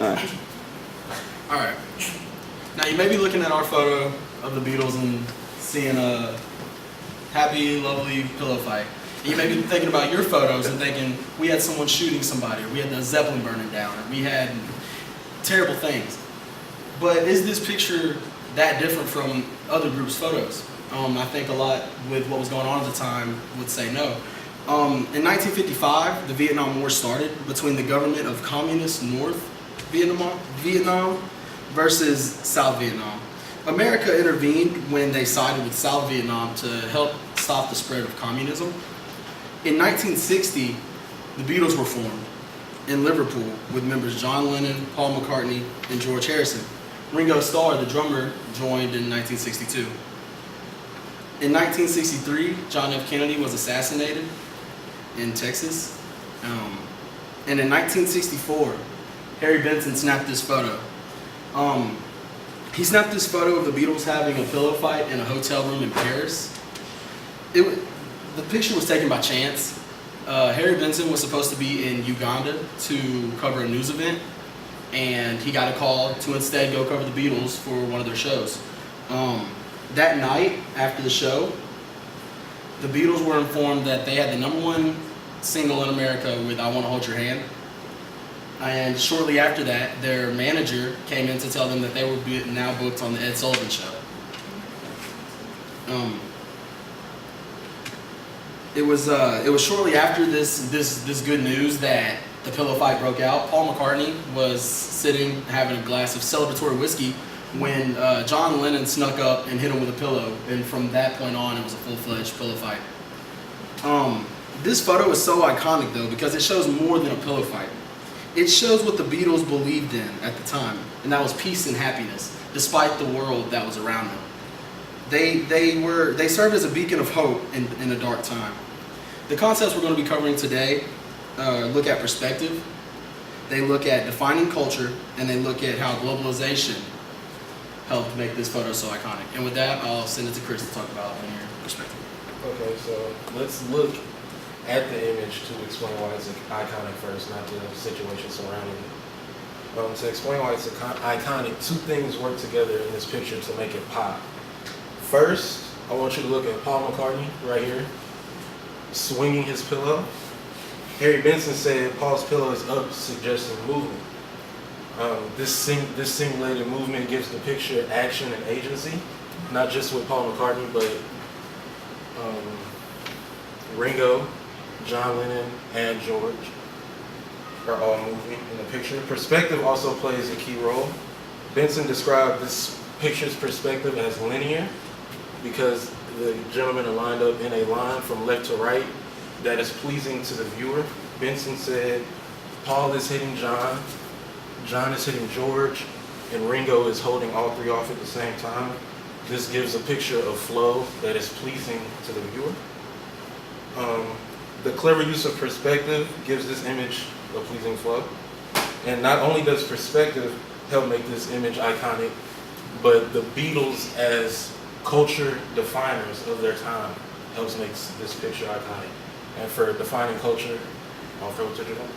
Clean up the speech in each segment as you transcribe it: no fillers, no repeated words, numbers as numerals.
All right. Now you may be looking at our photo of the Beatles and seeing a happy, lovely pillow fight. And you may be thinking about your photos and thinking we had someone shooting somebody, or we had the Zeppelin burning down, or we had terrible things. But is this picture that different from other groups' photos? I think a lot with what was going on at the time would say no. In 1955, the Vietnam War started between the government of Communist North Vietnam versus South Vietnam. America intervened when they sided with South Vietnam to help stop the spread of communism. In 1960, the Beatles were formed in Liverpool with members John Lennon, Paul McCartney, and George Harrison. Ringo Starr, the drummer, joined in 1962. In 1963, John F. Kennedy was assassinated in Texas. And in 1964, Harry Benson snapped this photo. He snapped this photo of the Beatles having a pillow fight in a hotel room in Paris. The picture was taken by chance. Harry Benson was supposed to be in Uganda to cover a news event, and he got a call to instead go cover the Beatles for one of their shows. That night, after the show, the Beatles were informed that they had the #1 single in America with I Wanna Hold Your Hand. And shortly after that, their manager came in to tell them that they were now booked on the Ed Sullivan Show. It was shortly after this good news that the pillow fight broke out. Paul McCartney was sitting having a glass of celebratory whiskey when John Lennon snuck up and hit him with a pillow, and from that point on, it was a full-fledged pillow fight. This photo is so iconic though because it shows more than a pillow fight. It shows what the Beatles believed in at the time, and that was peace and happiness, despite the world that was around them. They served as a beacon of hope in a dark time. The concepts we're going to be covering today look at perspective, they look at defining culture, and they look at how globalization helped make this photo so iconic. And with that, I'll send it to Chris to talk about linear perspective. Okay, so let's look at the image to explain why it's iconic first, not the situation surrounding it. To explain why it's iconic, two things work together in this picture to make it pop. First, I want you to look at Paul McCartney right here, swinging his pillow. Harry Benson said Paul's pillow is up, suggesting movement. This simulated movement gives the picture action and agency, not just with Paul McCartney, but Ringo, John Lennon, and George are all moving in the picture. Perspective also plays a key role. Benson described this picture's perspective as linear because the gentlemen are lined up in a line from left to right that is pleasing to the viewer. Benson said Paul is hitting John, John is hitting George, and Ringo is holding all three off at the same time. This gives a picture of flow that is pleasing to the viewer. The clever use of perspective gives this image a pleasing flow. And not only does perspective help make this image iconic, but the Beatles as culture definers of their time helps make this picture iconic. And for defining culture, I'll throw it to Jerome.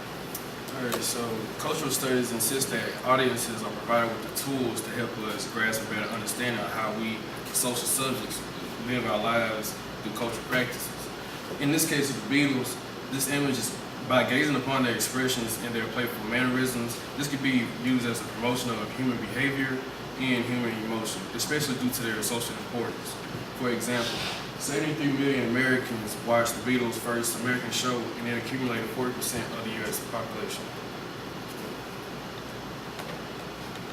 Alright, so cultural studies insist that audiences are provided with the tools to help us grasp a better understanding of how we, social subjects, live our lives through cultural practices. In this case of the Beatles, this image is by gazing upon their expressions and their playful mannerisms. This could be used as a promotion of human behavior and human emotion, especially due to their social importance. For example, 73 million Americans watched the Beatles' first American show and it accumulated 40% of the U.S. population.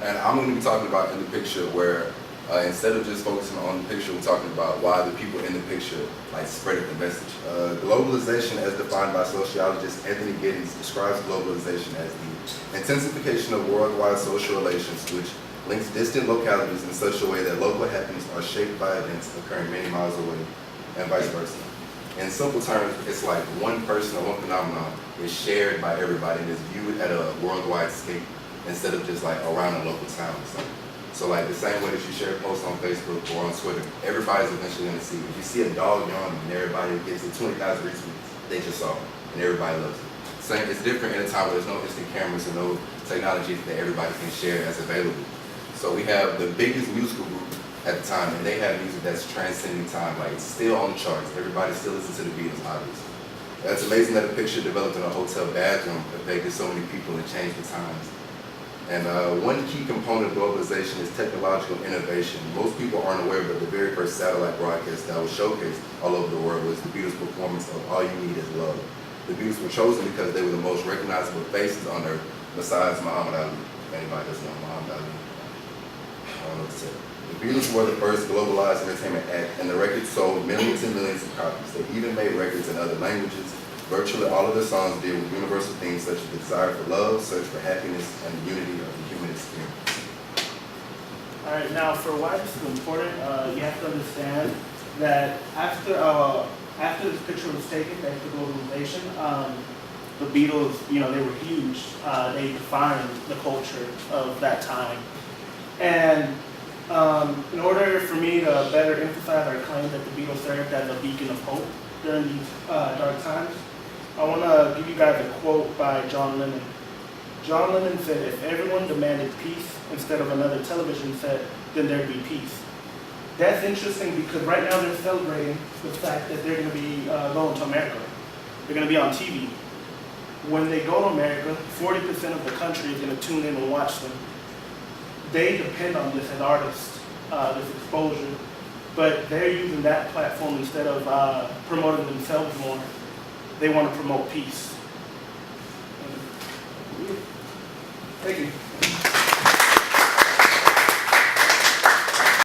And I'm going to be talking about in the picture where instead of just focusing on the picture, we're talking about why the people in the picture spreading the message. Globalization, as defined by sociologist Anthony Giddens, describes globalization as the intensification of worldwide social relations which links distant localities in such a way that local happiness are shaped by events occurring many miles away, and vice versa. In simple terms, it's like one person or one phenomenon is shared by everybody and is viewed at a worldwide scale instead of just around a local town or something. So the same way that you share posts on Facebook or on Twitter, everybody's eventually going to see it. If you see a dog yawning and everybody gets it 20,000 retweets, they just saw it and everybody loves it. Same, it's different in a time where there's no instant cameras and no technology that everybody can share as available. So we have the biggest musical group at the time, and they have music that's transcending time. Like, it's still on the charts. Everybody still listens to the Beatles, obviously. It's amazing that a picture developed in a hotel bathroom affected so many people and changed the times. And one key component of globalization is technological innovation. Most people aren't aware, but the very first satellite broadcast that was showcased all over the world was the Beatles' performance of All You Need Is Love. The Beatles were chosen because they were the most recognizable faces on earth, besides Muhammad Ali. If anybody doesn't know Muhammad Ali, I don't know what to say. The Beatles were the first globalized entertainment act, and the record sold millions and millions of copies. They even made records in other languages. Virtually all of their songs deal with universal themes such as the desire for love, search for happiness, and the unity of the human experience. All right, now for why this is important, you have to understand that after this picture was taken, thanks to globalization, the Beatles, they were huge. They defined the culture of that time. And in order for me to better emphasize our claim that the Beatles served as a beacon of hope during these dark times, I want to give you guys a quote by John Lennon. John Lennon said, "If everyone demanded peace instead of another television set, then there'd be peace." That's interesting because right now they're celebrating the fact that they're going to be going to America. They're going to be on TV. When they go to America, 40% of the country is going to tune in and watch them. They depend on this as artists, this exposure, but they're using that platform instead of promoting themselves more. They want to promote peace. Thank you.